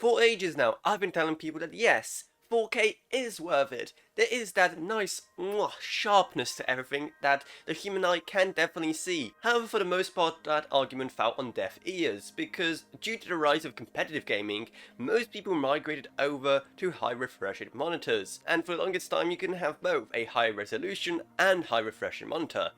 For ages now, I've been telling people that yes, 4K is worth it. There is that nice sharpness to everything that the human eye can definitely see. However, for the most part, that argument fell on deaf ears, because due to the rise of competitive gaming, most people migrated over to high refresh rate monitors, and for the longest time you can have both a high resolution and high refresh rate monitor.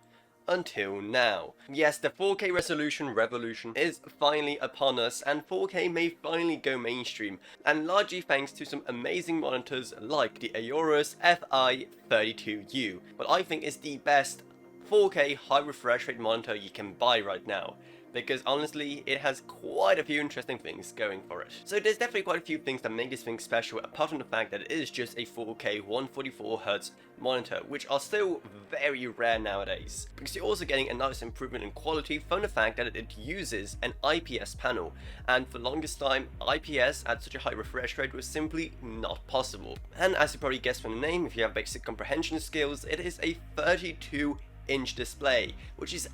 Until now. Yes, the 4K resolution revolution is finally upon us, and 4K may finally go mainstream, and largely thanks to some amazing monitors like the Aorus FI32U, what I think is the best 4K high refresh rate monitor you can buy right now. Because honestly, it has quite a few interesting things going for it. So there's definitely quite a few things that make this thing special, apart from the fact that it is just a 4K 144Hz monitor, which are still very rare nowadays. Because you're also getting a nice improvement in quality from the fact that it uses an IPS panel, and for the longest time, IPS at such a high refresh rate was simply not possible. And as you probably guessed from the name, if you have basic comprehension skills, it is a 32-inch display, which is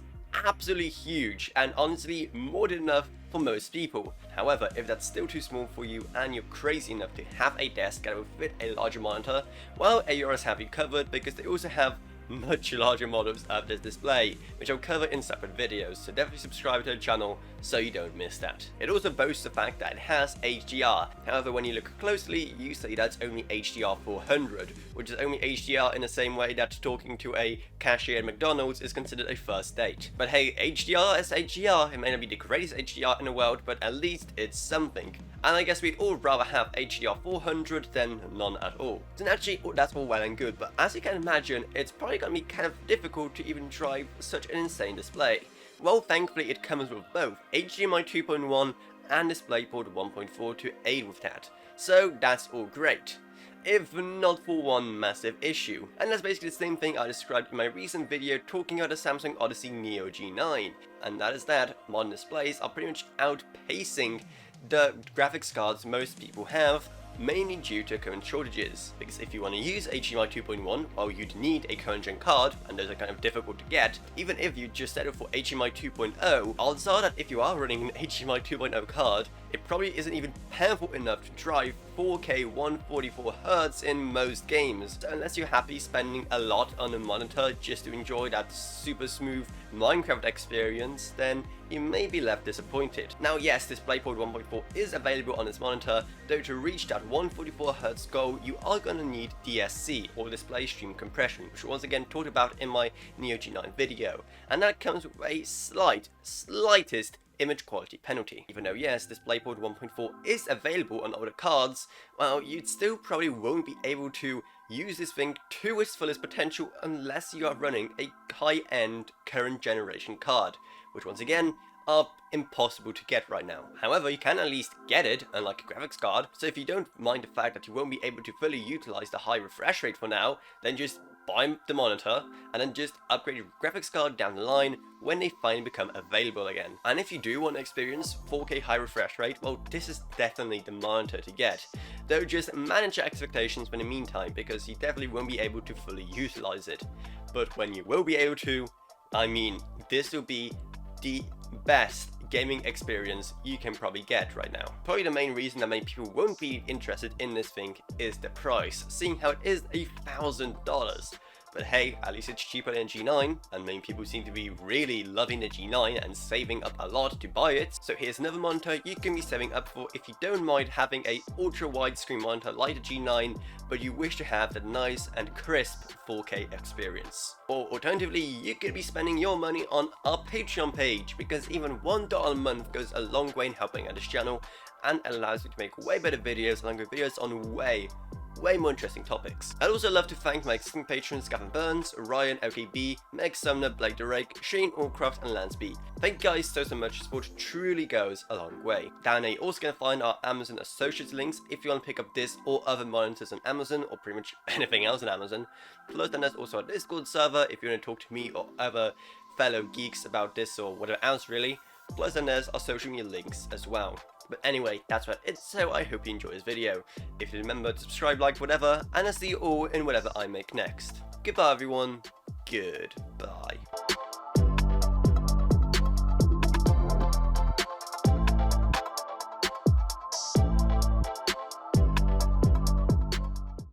absolutely huge, and honestly more than enough for most people. However, if that's still too small for you and you're crazy enough to have a desk that will fit a larger monitor, well, Aorus have you covered, because they also have much larger models of this display, which I'll cover in separate videos, so definitely subscribe to the channel so you don't miss that. It also boasts the fact that it has HDR, however when you look closely you see that's only HDR 400, which is only HDR in the same way that talking to a cashier at McDonald's is considered a first date. But hey, HDR is HDR, it may not be the greatest HDR in the world, but at least it's something. And I guess we'd all rather have HDR 400 than none at all. And actually, that's all well and good, but as you can imagine, it's probably going to be kind of difficult to even drive such an insane display. Well, thankfully it comes with both HDMI 2.1 and DisplayPort 1.4 to aid with that. So that's all great, if not for one massive issue. And that's basically the same thing I described in my recent video talking about the Samsung Odyssey Neo G9. And that is that modern displays are pretty much outpacing the graphics cards most people have, mainly due to current shortages. Because if you want to use HDMI 2.1, well, you'd need a current gen card, and those are kind of difficult to get. Even if you just settle for HDMI 2.0, odds are that if you are running an HDMI 2.0 card, it probably isn't even powerful enough to drive 4K 144Hz in most games. So unless you're happy spending a lot on a monitor just to enjoy that super smooth Minecraft experience, then you may be left disappointed. Now yes, DisplayPort 1.4 is available on this monitor, though to reach that 144Hz goal you are going to need DSC, or Display Stream Compression, which was once again talked about in my Neo G9 video, and that comes with a slightest image quality penalty. Even though yes, DisplayPort 1.4 is available on older cards, well, you still probably won't be able to use this thing to its fullest potential unless you are running a high-end current generation card, which once again are impossible to get right now. However, you can at least get it, unlike a graphics card, so if you don't mind the fact that you won't be able to fully utilize the high refresh rate for now, then just buy the monitor and then just upgrade your graphics card down the line when they finally become available again. And if you do want to experience 4K high refresh rate, well, this is definitely the monitor to get. Though just manage your expectations in the meantime, because you definitely won't be able to fully utilize it. But when you will be able to, I mean, this will be the best gaming experience you can probably get right now. Probably the main reason that many people won't be interested in this thing is the price, seeing how it is $1,000. But hey, at least it's cheaper than G9, and many people seem to be really loving the G9 and saving up a lot to buy it. So here's another monitor you can be saving up for if you don't mind having a ultra widescreen monitor like the G9, but you wish to have that nice and crisp 4K experience. Or alternatively, you could be spending your money on our Patreon page, because even $1 a month goes a long way in helping out this channel and allows you to make way better videos, longer videos on way more interesting topics. I'd also love to thank my existing patrons Gavin Burns, Ryan LKB, Meg Sumner, Blake Derake, Shane Allcroft and Lance B. Thank you guys so much, support truly goes a long way. Down there you're also going to find our Amazon Associates links if you want to pick up this or other monitors on Amazon, or pretty much anything else on Amazon. Plus then there's also a Discord server if you want to talk to me or other fellow geeks about this or whatever else really. Plus then there's our social media links as well. But anyway, that's about it, so I hope you enjoy this video. If you remember to subscribe, like, whatever, and I'll see you all in whatever I make next. Goodbye everyone, goodbye.